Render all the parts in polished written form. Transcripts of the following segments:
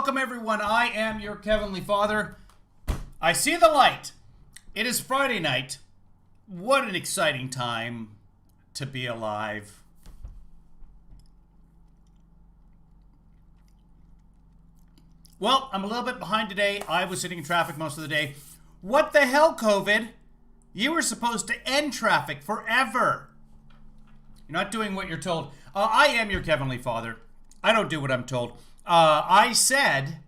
Welcome, everyone. I am your Heavenly Father. I see the light. It is Friday night. What an exciting time to be alive. Well, I'm a little bit behind today. I was sitting in traffic most of the day. What the hell, COVID? You were supposed to end traffic forever. You're not doing what you're told. I am your Heavenly Father. I don't do what I'm told. I said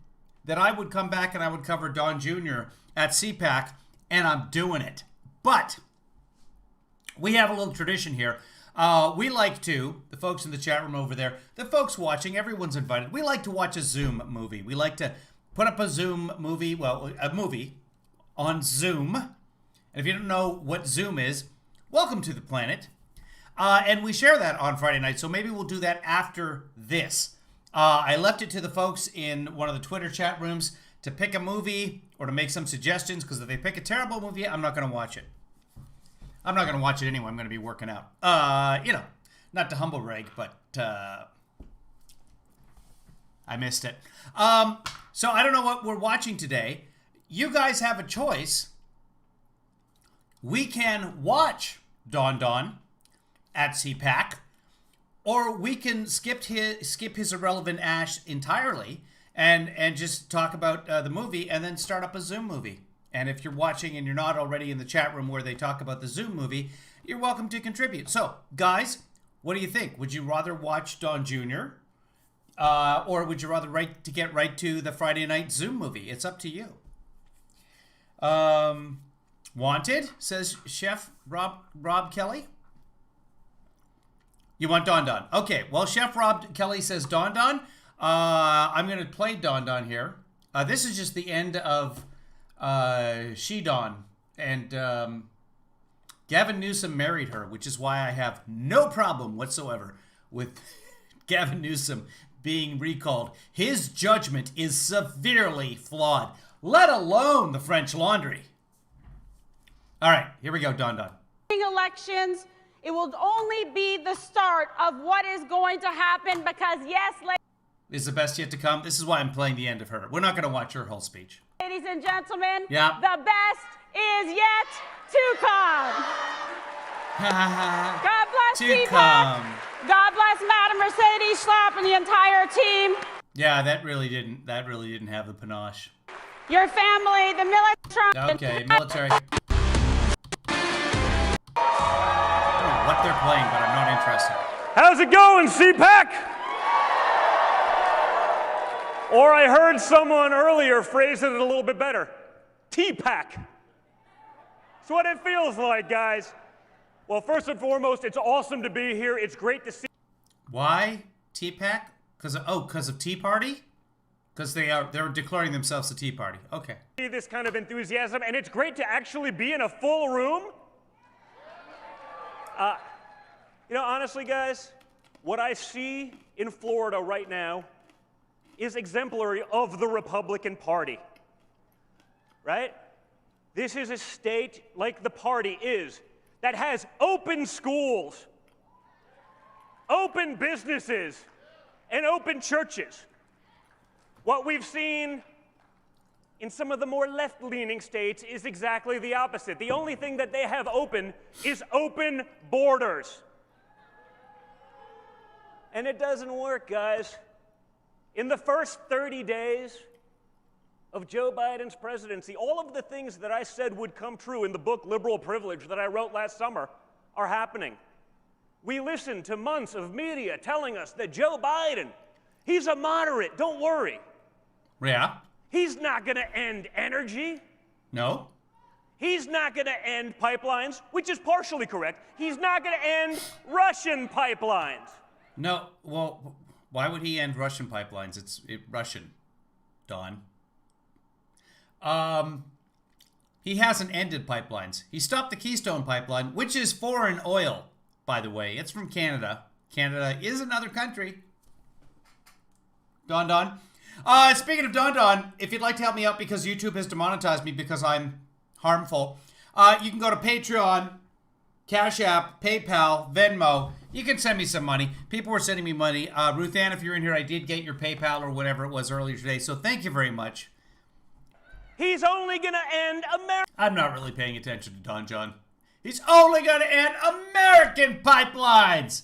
that I would come back and I would cover Don Jr. at CPAC, and I'm doing it. But we have a little tradition here. We like to, the folks in the chat room over there, the folks watching, everyone's invited. We like to watch a Zoom movie. We like to put up a Zoom movie, well, a movie on Zoom. And if you don't know what Zoom is, welcome to the planet. And we share that on Friday night, so maybe we'll do that after this. I left it to the folks in one of the Twitter chat rooms to pick a movie or to make some suggestions, because if they pick a terrible movie, I'm not going to watch it. I'm not going to watch it anyway. I'm going to be working out. You know, not to humble rag, but I missed it. So I don't know what we're watching today. You guys have a choice. We can watch Don at CPAC, or we can skip his irrelevant ash entirely and just talk about the movie and then start up a Zoom movie. And if you're watching and you're not already in the chat room where they talk about the Zoom movie, you're welcome to contribute. So, guys, what do you think? Would you rather watch Don Jr. Or would you rather get right to the Friday night Zoom movie? It's up to you. Wanted, says Chef Rob Kelly. You want Don. Okay, well, Chef Rob Kelly says Don. I'm going to play Don here. This is just the end of She Don. And Gavin Newsom married her, which is why I have no problem whatsoever with Gavin Newsom being recalled. His judgment is severely flawed, let alone the French Laundry. All right, here we go, Don. Elections. It will only be the start of what is going to happen because, yes, is the best yet to come. This is why I'm playing the end of her. We're not going to watch her whole speech. Ladies and gentlemen, yeah, the best is yet to come. God bless CPAC. God bless Madam Mercedes Schlapp and the entire team. Yeah, that really didn't have the panache. Your family, the military. Okay, military. What they're playing, but I'm not interested. How's it going, CPAC? Or I heard someone earlier phrase it a little bit better. TPAC. That's what it feels like, guys. Well, first and foremost, it's awesome to be here. It's great to see. Why TPAC? Because of Tea Party? Because they're declaring themselves a Tea Party. Okay. This kind of enthusiasm, and it's great to actually be in a full room. You know, honestly, guys, what I see in Florida right now is exemplary of the Republican Party, right? This is a state, like the party is, that has open schools, open businesses, and open churches. What we've seen in some of the more left-leaning states is exactly the opposite. The only thing that they have open is open borders. And it doesn't work, guys. In the first 30 days of Joe Biden's presidency, all of the things that I said would come true in the book Liberal Privilege that I wrote last summer are happening. We listened to months of media telling us that Joe Biden, he's a moderate, don't worry. Yeah. He's not going to end energy. No. He's not going to end pipelines, which is partially correct. He's not going to end Russian pipelines. No. Well, why would he end Russian pipelines? It's Russian, Don. He hasn't ended pipelines. He stopped the Keystone pipeline, which is foreign oil, by the way. It's from Canada. Canada is another country. Don. Speaking of Don, if you'd like to help me out because YouTube has demonetized me because I'm harmful, you can go to Patreon Cash App, PayPal, Venmo. You can send me some money. People were sending me money. Ruth Ann, if you're in here, I did get your PayPal or whatever it was earlier today. So thank you very much. He's only going to end America. I'm not really paying attention to Don John. He's only going to end American pipelines.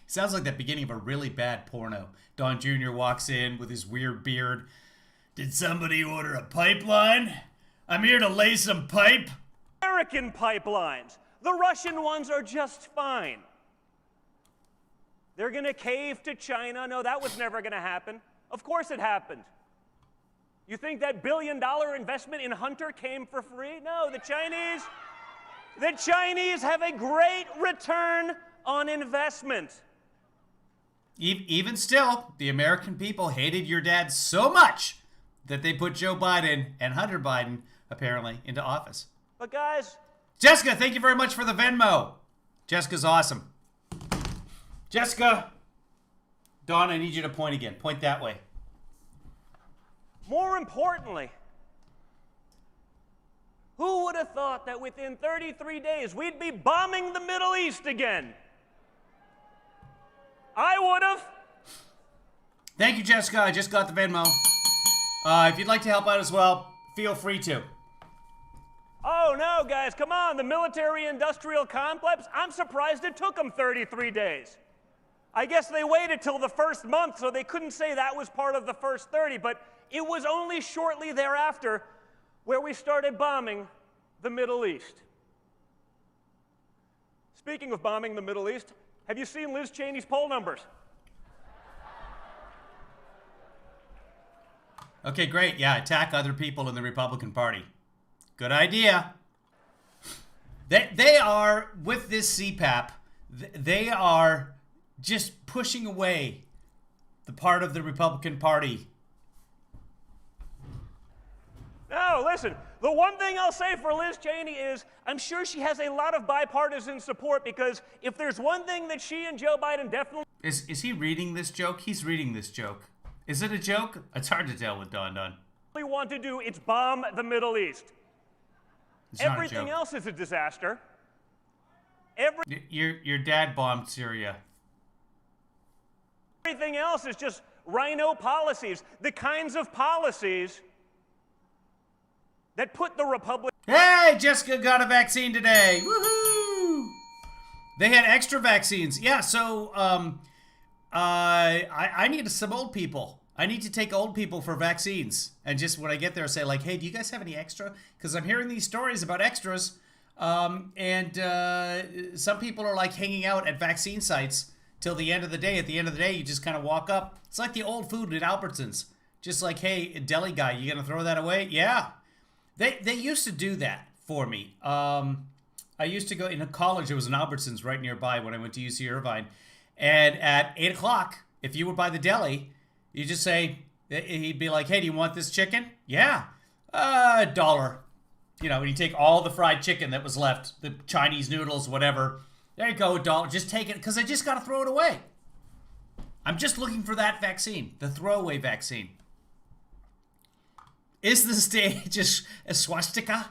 Sounds like the beginning of a really bad porno. Don Jr. walks in with his weird beard. Did somebody order a pipeline? I'm here to lay some pipe. American pipelines. The Russian ones are just fine. They're going to cave to China. No, that was never going to happen. Of course it happened. You think that billion-dollar investment in Hunter came for free? No, the Chinese have a great return on investment. Even still, the American people hated your dad so much that they put Joe Biden and Hunter Biden, apparently, into office. But guys... Jessica, thank you very much for the Venmo. Jessica's awesome. Jessica. Dawn, I need you to point again. Point that way. More importantly, who would have thought that within 33 days we'd be bombing the Middle East again? I would have. Thank you, Jessica. I just got the Venmo. If you'd like to help out as well, feel free to. Oh, no, guys, come on. The military-industrial complex, I'm surprised it took them 33 days. I guess they waited till the first month, so they couldn't say that was part of the first 30, but it was only shortly thereafter where we started bombing the Middle East. Speaking of bombing the Middle East, have you seen Liz Cheney's poll numbers? Okay, great. Yeah, attack other people in the Republican Party. Good idea. They are, with this CPAC, they are just pushing away the part of the Republican Party. No, listen, the one thing I'll say for Liz Cheney is I'm sure she has a lot of bipartisan support, because if there's one thing that she and Joe Biden definitely... Is he reading this joke? He's reading this joke. Is it a joke? It's hard to tell with Don. want to do, it's bomb the Middle East. It's not a Everything joke. else is a disaster. Your dad bombed Syria. Everything else is just rhino policies, the kinds of policies that put the Republic... Hey, Jessica got a vaccine today. Woohoo! They had extra vaccines. Yeah, so I need some old people. I need to take old people for vaccines. And just when I get there, say like, hey, do you guys have any extra? Because I'm hearing these stories about extras. And some people are like hanging out at vaccine sites till the end of the day. At the end of the day, you just kind of walk up. It's like the old food at Albertsons. Just like, hey, deli guy, you gonna throw that away? Yeah. They used to do that for me. I used to go in college. There was an Albertsons right nearby when I went to UC Irvine. And at 8 o'clock, if you were by the deli, you just say, he'd be like, hey, do you want this chicken? Yeah. $1. You know, and you take all the fried chicken that was left, the Chinese noodles, whatever. There you go, $1. Just take it, because I just got to throw it away. I'm just looking for that vaccine, the throwaway vaccine. Is the stage a swastika?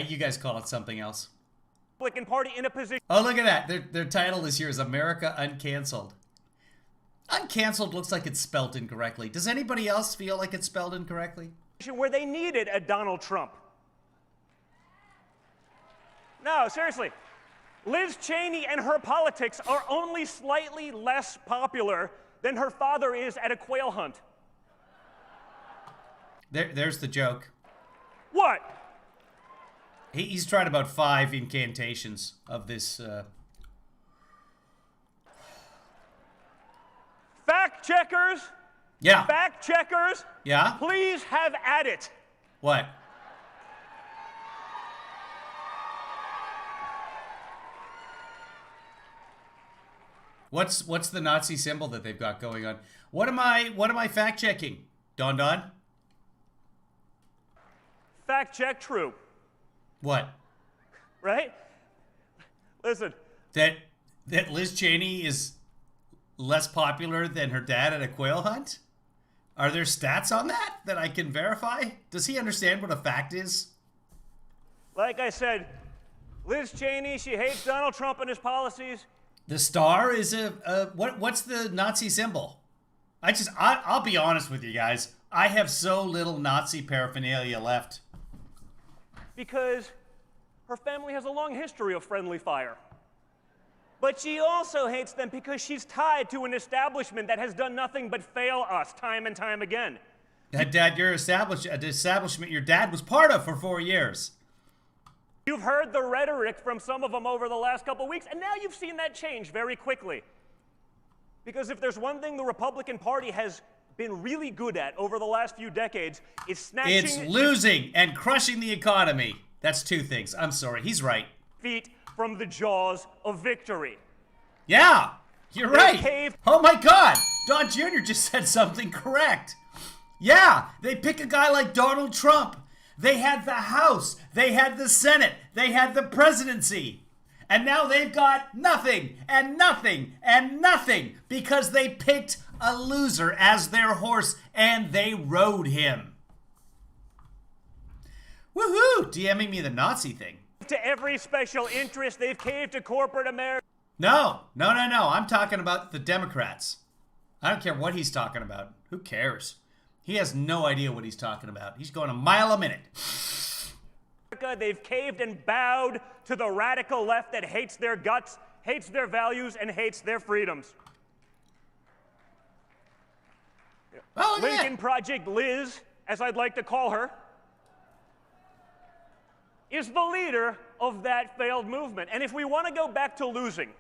You guys call it something else. Republican Party in a position... Oh, look at that. Their title is here is America Uncanceled. Uncanceled looks like it's spelled incorrectly. Does anybody else feel like it's spelled incorrectly? Where they needed a Donald Trump. No, seriously. Liz Cheney and her politics are only slightly less popular than her father is at a quail hunt. There's the joke. What? He's tried about 5 incantations of this. Fact checkers. Yeah. Fact checkers. Yeah? Please have at it. What? What's the Nazi symbol that they've got going on? What am I fact checking? Don? Fact check true. What? Right? Listen. That Liz Cheney is less popular than her dad at a quail hunt? Are there stats on that I can verify? Does he understand what a fact is? Like I said, Liz Cheney, she hates Donald Trump and his policies. The star is what's the Nazi symbol? I'll be honest with you guys. I have so little Nazi paraphernalia left. Because her family has a long history of friendly fire. But she also hates them because she's tied to an establishment that has done nothing but fail us time and time again. Dad, you're an establishment your dad was part of for 4 years. You've heard the rhetoric from some of them over the last couple weeks, and now you've seen that change very quickly. Because if there's one thing the Republican Party has been really good at over the last few decades, it's snatching... It's losing and crushing the economy. That's two things. I'm sorry. He's right. ...feet from the jaws of victory. Yeah, you're right. Oh my God. Don Jr. just said something correct. Yeah, they pick a guy like Donald Trump. They had the House, they had the Senate, they had the presidency. And now they've got nothing and nothing and nothing because they picked a loser as their horse and they rode him. Woohoo! DMing me the Nazi thing. To every special interest, they've caved to corporate America. No. I'm talking about the Democrats. I don't care what he's talking about. Who cares? He has no idea what he's talking about. He's going a mile a minute. They've caved and bowed to the radical left that hates their guts, hates their values, and hates their freedoms. Oh, Lincoln Project Liz, as I'd like to call her, is the leader of that failed movement. And if we want to go back to losing,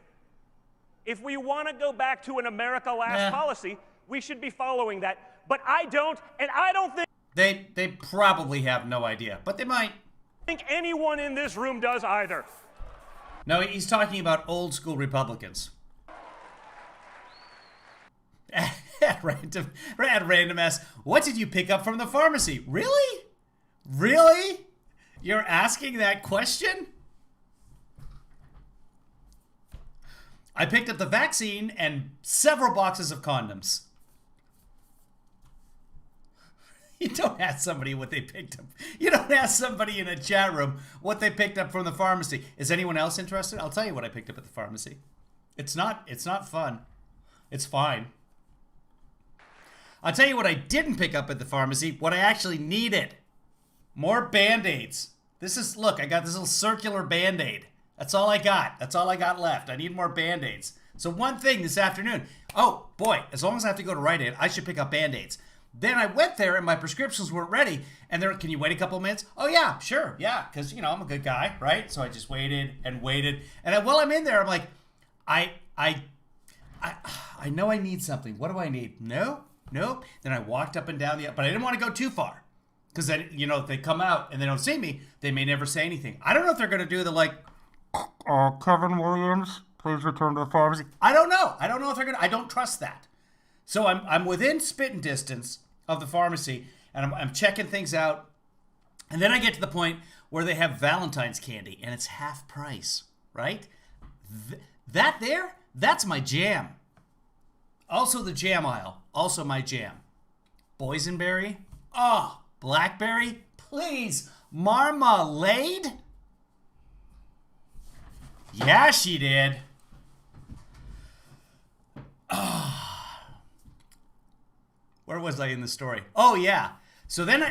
if we want to go back to an America Last policy, we should be following that. But I don't, and I don't think... They probably have no idea, but they might. I think anyone in this room does either. No, he's talking about old school Republicans. At random ass, what did you pick up from the pharmacy? Really? Really? You're asking that question? I picked up the vaccine and several boxes of condoms. You don't ask somebody what they picked up. You don't ask somebody in a chat room what they picked up from the pharmacy. Is anyone else interested? I'll tell you what I picked up at the pharmacy. It's not fun. It's fine. I'll tell you what I didn't pick up at the pharmacy, what I actually needed. More Band-Aids. Look, I got this little circular Band-Aid. That's all I got. That's all I got left. I need more Band-Aids. So one thing this afternoon. Oh, boy, as long as I have to go to Rite Aid, I should pick up Band-Aids. Then I went there and my prescriptions weren't ready. And can you wait a couple of minutes? Oh, yeah, sure. Yeah, because, I'm a good guy, right? So I just waited and waited. And while I'm in there, I'm like, I know I need something. What do I need? Nope. Then I walked up and down but I didn't want to go too far. Because then, if they come out and they don't see me, they may never say anything. I don't know if they're going to do Kevin Williams, please return to the pharmacy. I don't know. I don't know if they're going to. I don't trust that. So I'm within spitting distance of the pharmacy, and I'm checking things out. And then I get to the point where they have Valentine's candy, and it's half price, right? That's my jam. Also the jam aisle, also my jam. Boysenberry, blackberry, please, marmalade? Yeah, she did. Where was I in the story? Oh, yeah. So then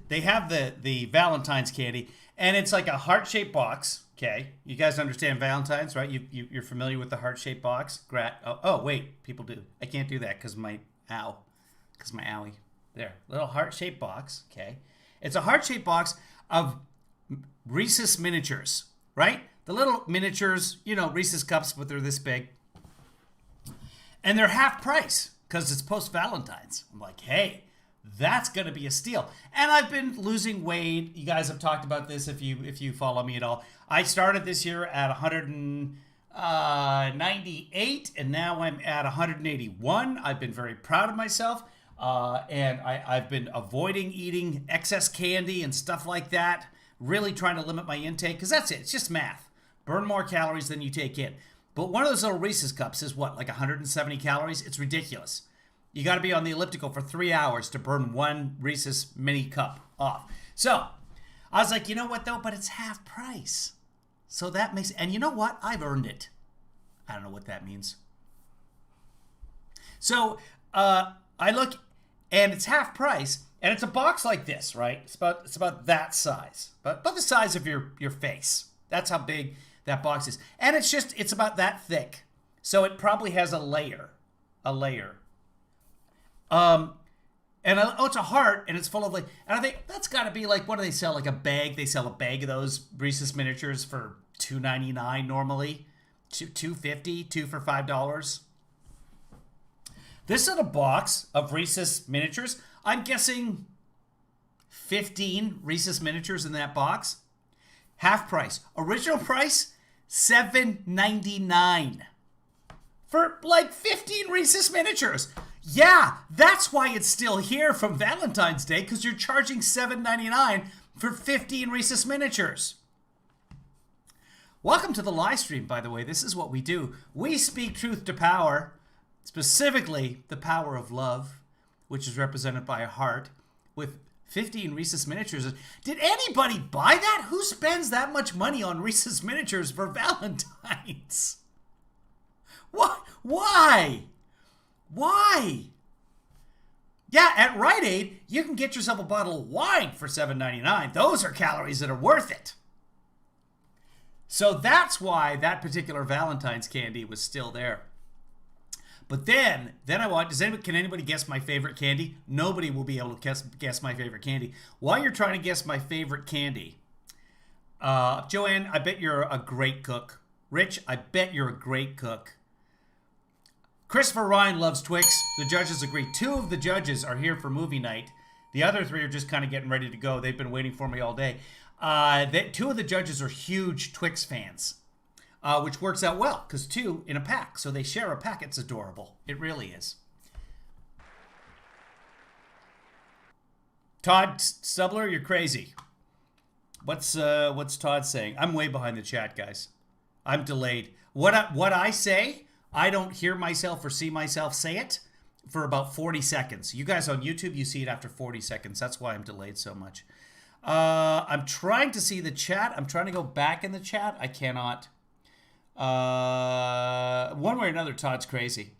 they have the Valentine's candy, and it's like a heart-shaped box. Okay, you guys understand Valentine's, right? You're familiar with the heart-shaped box. Oh, wait, people do. I can't do that because my owie. There, little heart-shaped box. Okay, it's a heart-shaped box of Reese's miniatures, right? The little miniatures, Reese's cups, but they're this big, and they're half price. Because it's post-Valentine's. I'm like, hey, that's going to be a steal. And I've been losing weight. You guys have talked about this if you follow me at all. I started this year at 198, and now I'm at 181. I've been very proud of myself. And I've been avoiding eating excess candy and stuff like that. Really trying to limit my intake. Because that's it. It's just math. Burn more calories than you take in. But one of those little Reese's cups is what, like 170 calories? It's ridiculous. You got to be on the elliptical for 3 hours to burn one Reese's mini cup off. So I was like, you know what though? But it's half price. So that makes, and you know what? I've earned it. I don't know what that means. So I look, and it's half price, and it's a box like this, right? It's about that size, about the size of your face. That's how big that box is, and it's about that thick. So it probably has a layer. It's a heart, and it's full of and I think that's got to be what do they sell? Like a bag? They sell a bag of those Reese's miniatures for $2.99 normally, $2.50, 2 for $5. This is a box of Reese's miniatures. I'm guessing 15 Reese's miniatures in that box. Half price. Original price, $7.99 for 15 Reese's miniatures. Yeah, that's why it's still here from Valentine's Day, because you're charging $7.99 for 15 Reese's miniatures. Welcome to the LieStream, by the way. This is what we do. We speak truth to power, specifically the power of love, which is represented by a heart, with 15 Reese's miniatures. Did anybody buy that? Who spends that much money on Reese's miniatures for Valentine's? What? Why? Why? Yeah, at Rite Aid, you can get yourself a bottle of wine for $7.99. Those are calories that are worth it. So that's why that particular Valentine's candy was still there. But then I want, can anybody guess my favorite candy? Nobody will be able to guess my favorite candy. While you're trying to guess my favorite candy, Joanne, I bet you're a great cook. Rich, I bet you're a great cook. Christopher Ryan loves Twix. The judges agree. 2 of the judges are here for movie night. The other 3 are just kind of getting ready to go. They've been waiting for me all day. 2 of the judges are huge Twix fans, which works out well because 2 in a pack. So they share a pack. It's adorable. It really is. Todd Stubler, you're crazy. What's Todd saying? I'm way behind the chat, guys. I'm delayed. What I say, I don't hear myself or see myself say it for about 40 seconds. You guys on YouTube, you see it after 40 seconds. That's why I'm delayed so much. I'm trying to see the chat. I'm trying to go back in the chat. I cannot. One way or another, Todd's crazy.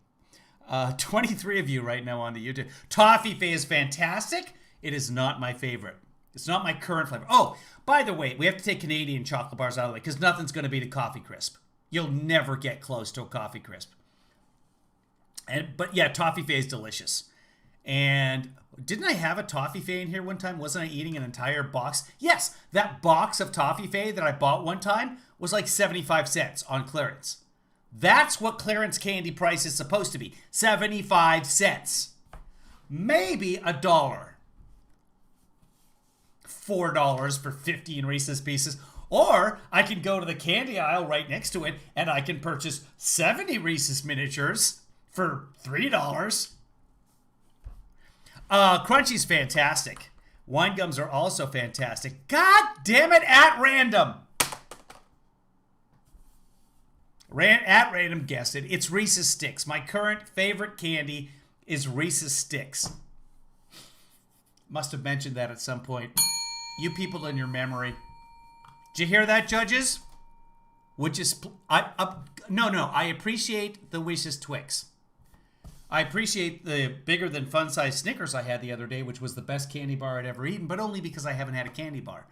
23 of you right now on the YouTube. Toffee is fantastic. It is not my favorite. It's not my current flavor. Oh, by the way, we have to take Canadian chocolate bars out of the way because nothing's going to beat a Coffee Crisp. You'll never get close to a Coffee Crisp. But yeah, Toffee is delicious. And didn't I have a Toffee in here one time? Wasn't I eating an entire box? Yes, that box of Toffee that I bought one time was like 75 cents on clearance. That's what clearance candy price is supposed to be. 75 cents. Maybe $1. $4 for 15 Reese's Pieces. Or I can go to the candy aisle right next to it and I can purchase 70 Reese's miniatures for $3. Crunchy's fantastic. Wine gums are also fantastic. God damn it, at random. At random guessed it. It's Reese's Sticks. My current favorite candy is Reese's Sticks. Must have mentioned that at some point. You people in your memory. Did you hear that, judges? Would you... No, I appreciate the Reese's Twix. I appreciate the bigger than fun size Snickers I had the other day, which was the best candy bar I'd ever eaten, but only because I haven't had a candy bar.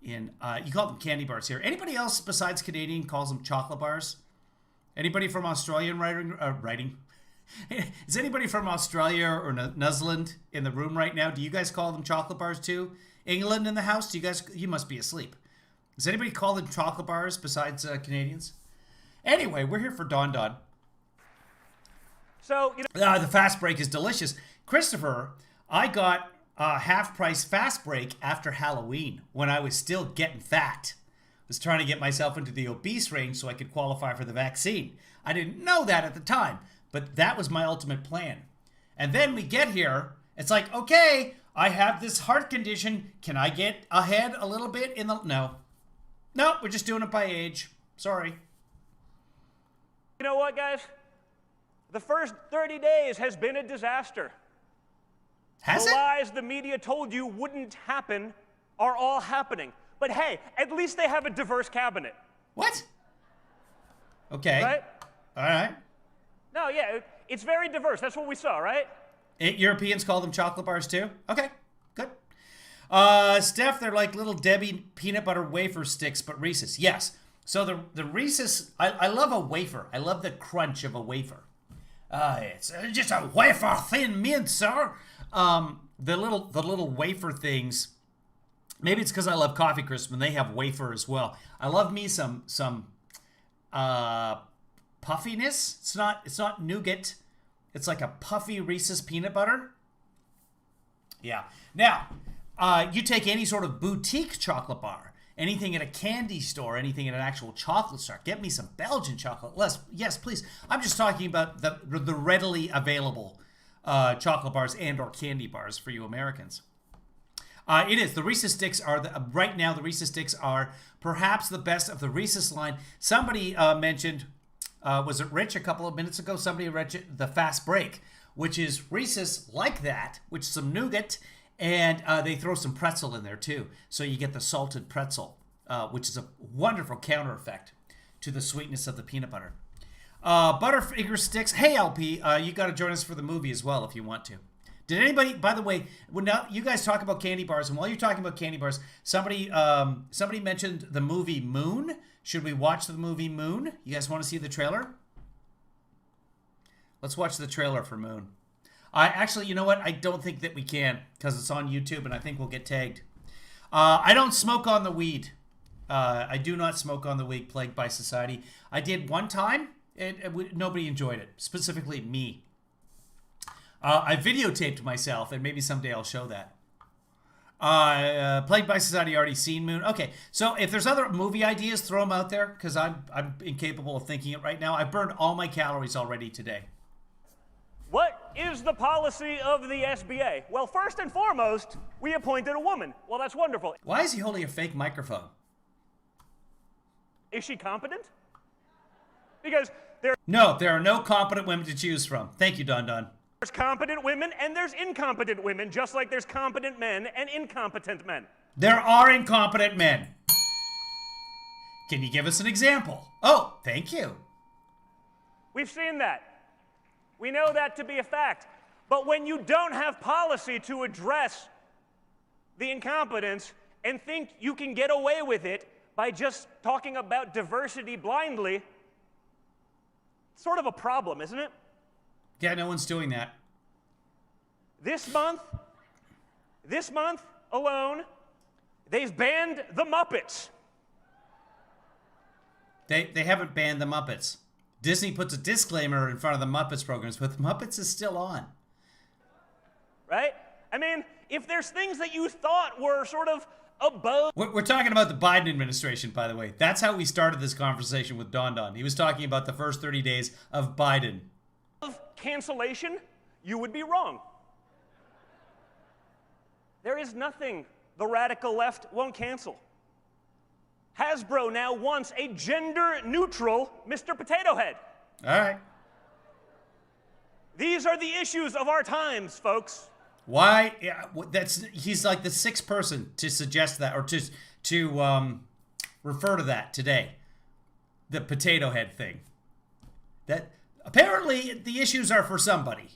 You call them candy bars here. Anybody else besides Canadian calls them chocolate bars? Anybody from Australian writing? Is anybody from Australia or New Zealand in the room right now? Do you guys call them chocolate bars too? England in the house? You must be asleep. Does anybody call them chocolate bars besides Canadians? Anyway, we're here for Don Don. So, the fast break is delicious. Christopher, I got a half-price fast break after Halloween when I was still getting fat. I was trying to get myself into the obese range so I could qualify for the vaccine. I didn't know that at the time, but that was my ultimate plan. And then we get here, it's like, okay, I have this heart condition. Can I get ahead a little bit in the... No, we're just doing it by age. Sorry. You know what, guys? The first 30 days has been a disaster. Has it? The lies the media told you wouldn't happen are all happening. But hey, at least they have a diverse cabinet. What? Okay. Right? All right. No, yeah, it's very diverse. That's what we saw, right? Europeans call them chocolate bars too? Okay, good. Steph, they're like little Debbie peanut butter wafer sticks, but Reese's. Yes. So the Reese's, I love a wafer. I love the crunch of a wafer. It's just a wafer thin mint, sir. The little wafer things. Maybe it's because I love Coffee Crisp and they have wafer as well. I love me some puffiness. It's not nougat. It's like a puffy Reese's peanut butter. Yeah. Now, you take any sort of boutique chocolate bar, anything at a candy store, anything at an actual chocolate store. Get me some Belgian chocolate. Yes, please. I'm just talking about the readily available chocolate bars and or candy bars for you Americans. It is. The Reese's Sticks are, right now, the Reese's Sticks are perhaps the best of the Reese's line. Somebody mentioned, was it Rich a couple of minutes ago? Somebody mentioned the Fast Break, which is Reese's like that, which is some nougat, and they throw some pretzel in there too. So you get the salted pretzel, which is a wonderful counter effect to the sweetness of the peanut butter. Butterfinger Sticks. Hey, LP, you got to join us for the movie as well if you want to. Did anybody, by the way, when now you guys talk about candy bars, and while you're talking about candy bars, somebody mentioned the movie Moon. Should we watch the movie Moon? You guys want to see the trailer? Let's watch the trailer for Moon. Actually, you know what? I don't think that we can because it's on YouTube, and I think we'll get tagged. I don't smoke on the weed. I do not smoke on the weed plagued by society. I did one time, and nobody enjoyed it, specifically me. I videotaped myself, and maybe someday I'll show that. Plagued by Society, already seen Moon. Okay, so if there's other movie ideas, throw them out there, because I'm incapable of thinking it right now. I've burned all my calories already today. What is the policy of the SBA? Well, first and foremost, we appointed a woman. Well, that's wonderful. Why is he holding a fake microphone? Is she competent? Because there are no competent women to choose from. Thank you, Don. There's competent women and there's incompetent women, just like there's competent men and incompetent men. There are incompetent men. Can you give us an example? Oh, thank you. We've seen that. We know that to be a fact. But when you don't have policy to address the incompetence and think you can get away with it by just talking about diversity blindly, it's sort of a problem, isn't it? Yeah, no one's doing that. This month alone, they've banned the Muppets. They haven't banned the Muppets. Disney puts a disclaimer in front of the Muppets programs, but the Muppets is still on. Right? I mean, if there's things that you thought were sort of above... We're talking about the Biden administration, by the way. That's how we started this conversation with Don. He was talking about the first 30 days of Biden. Cancellation, you would be wrong. There is nothing the radical left won't cancel. Hasbro now wants a gender-neutral Mr. Potato Head. All right. These are the issues of our times, folks. Why? Yeah, he's like the sixth person to suggest that or to refer to that today. The potato head thing. That apparently the issues are for somebody.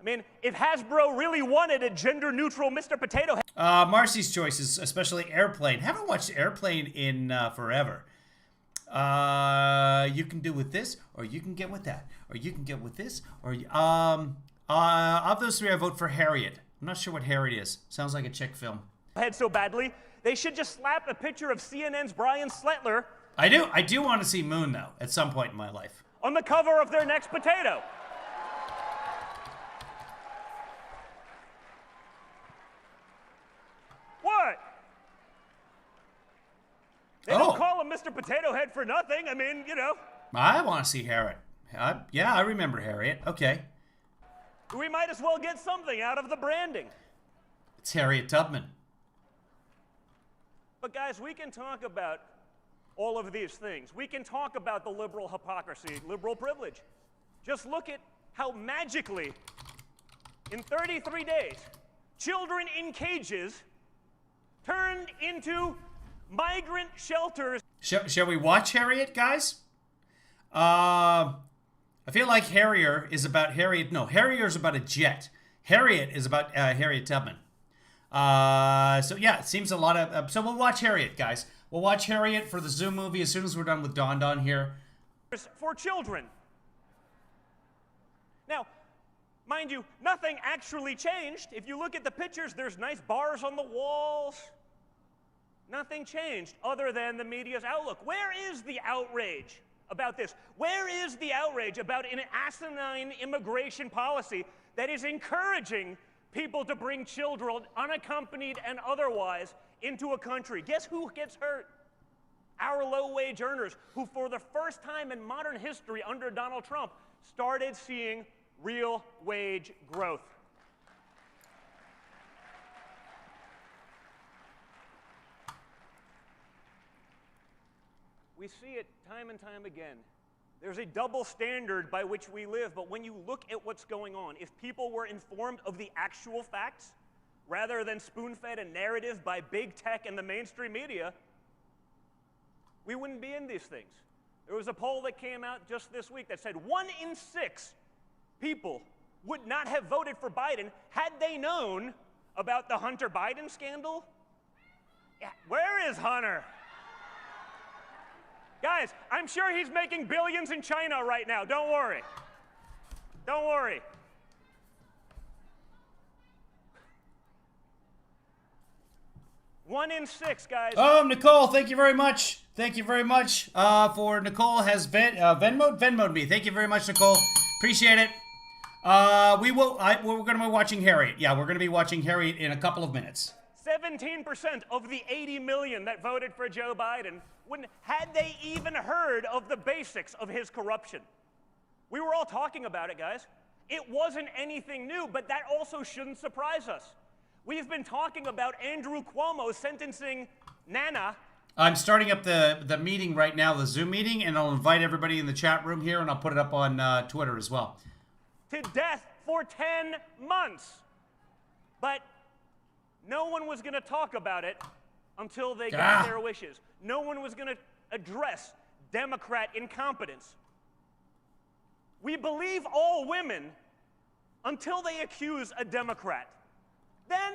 I mean, if Hasbro really wanted a gender-neutral Mr. Potato Head... Marcy's choices, especially Airplane. Haven't watched Airplane in forever. You can do with this, or you can get with that, or you can get with this, or of those three, I vote for Harriet. I'm not sure what Harriet is. Sounds like a chick film. ...head so badly, they should just slap a picture of CNN's Brian Sletler... I do want to see Moon, though, at some point in my life. ...on the cover of their next potato. What? They don't call him Mr. Potato Head for nothing. I mean, you know. I want to see Harriet. Yeah, I remember Harriet. Okay. We might as well get something out of the branding. It's Harriet Tubman. But guys, we can talk about all of these things. We can talk about the liberal hypocrisy, liberal privilege. Just look at how magically, in 33 days, children in cages turned into migrant shelters. Shall we watch Harriet, guys? I feel like Harrier is about Harriet. No, Harrier is about a jet. Harriet is about Harriet Tubman. So yeah, it seems a lot of. So we'll watch Harriet, guys. We'll watch Harriet for the Zoom movie as soon as we're done with Don Don here. For children. Now, mind you, nothing actually changed. If you look at the pictures, there's nice bars on the walls. Nothing changed other than the media's outlook. Where is the outrage about this? Where is the outrage about an asinine immigration policy that is encouraging people to bring children, unaccompanied and otherwise, into a country? Guess who gets hurt? Our low-wage earners, who for the first time in modern history under Donald Trump started seeing real wage growth. We see it time and time again. There's a double standard by which we live, but when you look at what's going on, if people were informed of the actual facts, rather than spoon-fed a narrative by big tech and the mainstream media, we wouldn't be in these things. There was a poll that came out just this week that said 1 in 6 people would not have voted for Biden had they known about the Hunter Biden scandal. Yeah, where is Hunter? Guys, I'm sure he's making billions in China right now. Don't worry. Don't worry. One in 6, guys. Nicole, thank you very much. Thank you very much for Nicole has Venmo'd me. Thank you very much, Nicole. Appreciate it. We're going to be watching Harriet. Yeah, we're going to be watching Harriet in a couple of minutes. 17% of the 80 million that voted for Joe Biden had they even heard of the basics of his corruption. We were all talking about it, guys. It wasn't anything new, but that also shouldn't surprise us. We've been talking about Andrew Cuomo sentencing Nana. I'm starting up the meeting right now, the Zoom meeting, and I'll invite everybody in the chat room here, and I'll put it up on Twitter as well. To death for 10 months. But no one was going to talk about it until they got their wishes. No one was going to address Democrat incompetence. We believe all women until they accuse a Democrat. Then,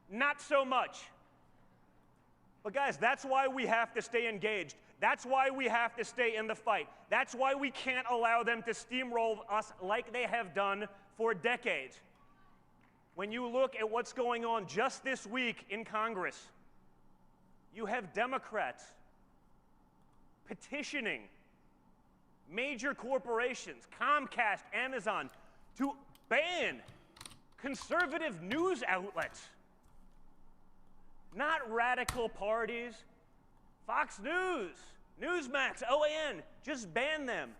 not so much. But guys, that's why we have to stay engaged. That's why we have to stay in the fight. That's why we can't allow them to steamroll us like they have done for decades. When you look at what's going on just this week in Congress, you have Democrats petitioning major corporations, Comcast, Amazon, to ban conservative news outlets. Not radical parties. Fox News, Newsmax, OAN, just ban them.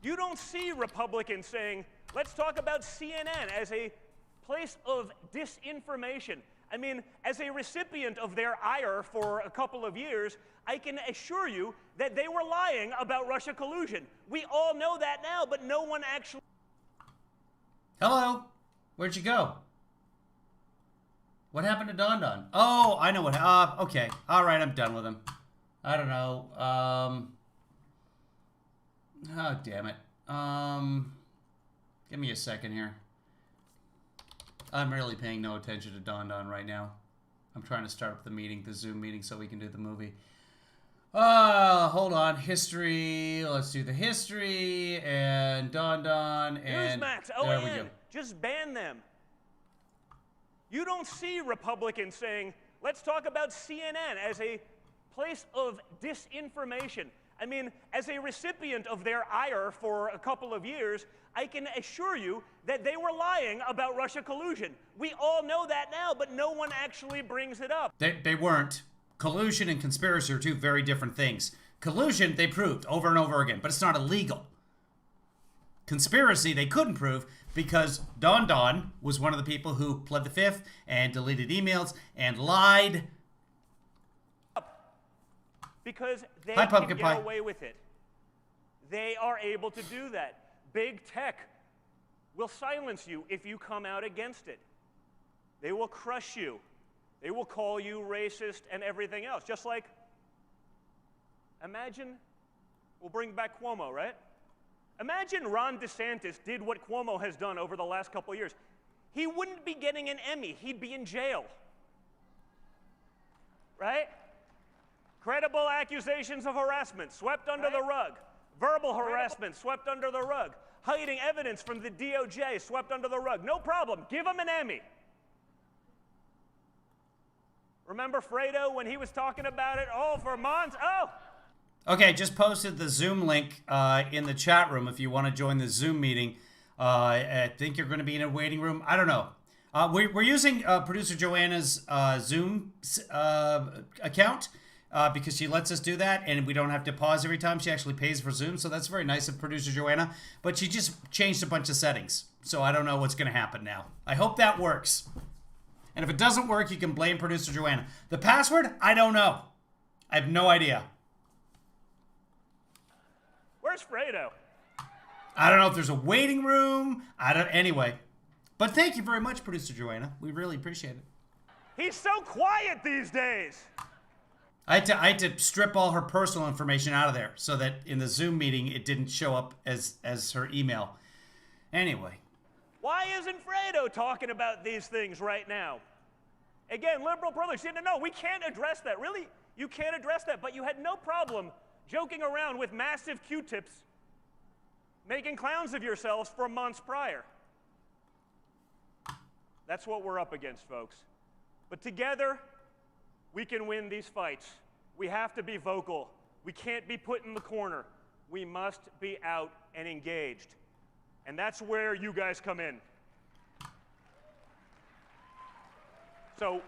You don't see Republicans saying, let's talk about CNN as a place of disinformation. I mean, as a recipient of their ire for a couple of years, I can assure you that they were lying about Russia collusion. We all know that now, but no one actually... Hello. Where'd you go? What happened to Don Don? Oh, I know what. Okay. All right, I'm done with him. I don't know. Oh, damn it. Give me a second here. I'm really paying no attention to Don Don right now. I'm trying to start up the meeting, the Zoom meeting, so we can do the movie. Hold on. History. Let's do the history and Don Don and Newsmax, there we OAN, go. just ban them. You don't see Republicans saying, let's talk about CNN as a place of disinformation. I mean, as a recipient of their ire for a couple of years, I can assure you that they were lying about Russia collusion. We all know that now, but no one actually brings it up. They weren't. Collusion and conspiracy are two very different things. Collusion, they proved over and over again, but it's not illegal. Conspiracy, they couldn't prove because Don Don was one of the people who pled the fifth and deleted emails and lied. Because they Hi, can Pumpkin get Pie. away with it. They are able to do that. Big tech will silence you if you come out against it. They will crush you. They will call you racist and everything else. Just like, imagine, we'll bring back Cuomo, right? Imagine Ron DeSantis did what Cuomo has done over the last couple of years. He wouldn't be getting an Emmy. He'd be in jail. Right? Credible accusations of harassment swept under the rug. Verbal harassment swept under the rug. Hiding evidence from the DOJ swept under the rug. No problem. Give him an Emmy. Remember Fredo when he was talking about it? Oh, for months? Oh! Okay, just posted the Zoom link in the chat room if you want to join the Zoom meeting. I think you're going to be in a waiting room. I don't know. We're using producer Joanna's Zoom account because she lets us do that, and we don't have to pause every time. She actually pays for Zoom, so that's very nice of producer Joanna. But she just changed a bunch of settings, so I don't know what's going to happen now. I hope that works. And if it doesn't work, you can blame producer Joanna. The password? I don't know. I have no idea. Where's Fredo? I don't know if there's a waiting room. Anyway. But thank you very much, producer Joanna. We really appreciate it. He's so quiet these days. I had to strip all her personal information out of there so that in the Zoom meeting it didn't show up as her email. Anyway. Why isn't Fredo talking about these things right now? Again, liberal privilege. No, we can't address that. Really, you can't address that. But you had no problem joking around with massive Q-tips, making clowns of yourselves for months prior. That's what we're up against, folks. But together, we can win these fights. We have to be vocal. We can't be put in the corner. We must be out and engaged. And that's where you guys come in. So,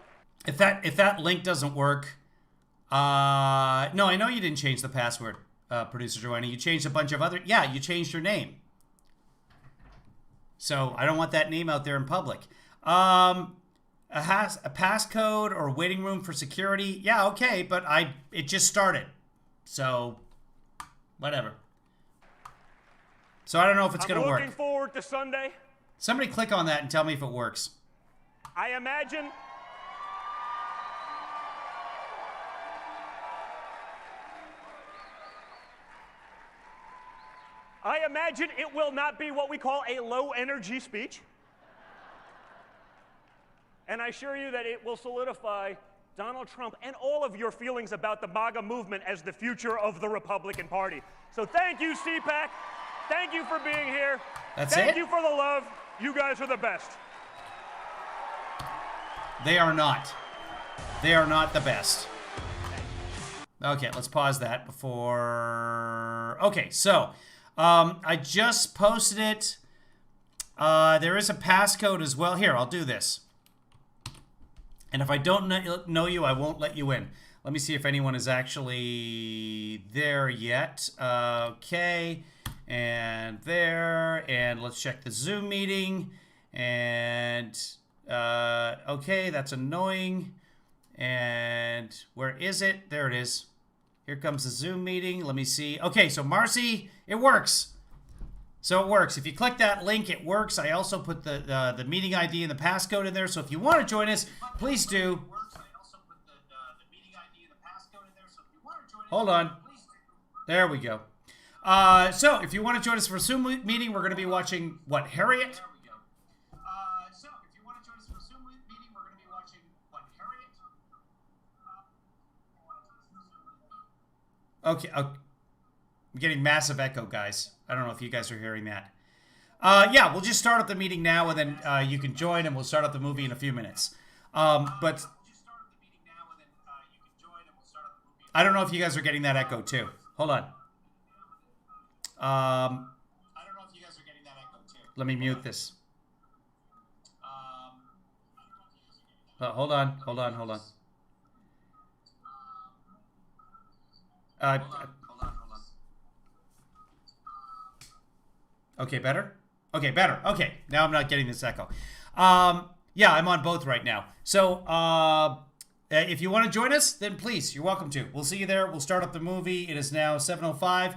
if that link doesn't work, no, I know you didn't change the password, producer Joanna. You changed a bunch of other. Yeah, you changed your name. So I don't want that name out there in public. A passcode or waiting room for security. Yeah, okay, but it just started, so whatever. So I don't know if it's going to work. I'm looking forward to Sunday. Somebody click on that and tell me if it works. I imagine it will not be what we call a low-energy speech. And I assure you that it will solidify Donald Trump and all of your feelings about the MAGA movement as the future of the Republican Party. So thank you, CPAC. Thank you for being here. Thank you for the love. You guys are the best. They are not. They are not the best. Okay, let's pause that before... Okay, so... I just posted it. There is a passcode as well. Here, I'll do this. And if I don't know you, I won't let you in. Let me see if anyone is actually there yet. Okay. And there. And let's check the Zoom meeting. And, okay, that's annoying. And where is it? There it is. Here comes the Zoom meeting. Let me see. Okay, so Marcy, it works. So it works. If you click that link, it works. I also put the meeting ID and the passcode in there. So if you want to join us, please do. Hold on. There we go. So if you want to join us for a Zoom meeting, we're going to be watching, what, Harriet? Okay, I'm getting massive echo, guys. I don't know if you guys are hearing that. Yeah, we'll just start up the meeting now, and then you can join, and we'll start up the movie in a few minutes. But I don't know if you guys are getting that echo, too. Hold on. I don't know if you guys are getting that echo, too. Let me mute this. Hold on. Okay, better? Okay, better. Okay, now I'm not getting this echo. Yeah, I'm on both right now. So, if you want to join us, then please, you're welcome to. We'll see you there. We'll start up the movie. It is now 7:05.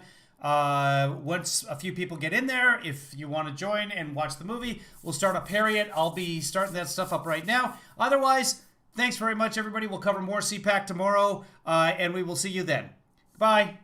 Once a few people get in there, if you want to join and watch the movie, we'll start up Harriet. I'll be starting that stuff up right now. Otherwise, Thanks very much, everybody. We'll cover more CPAC tomorrow, and we will see you then. Bye.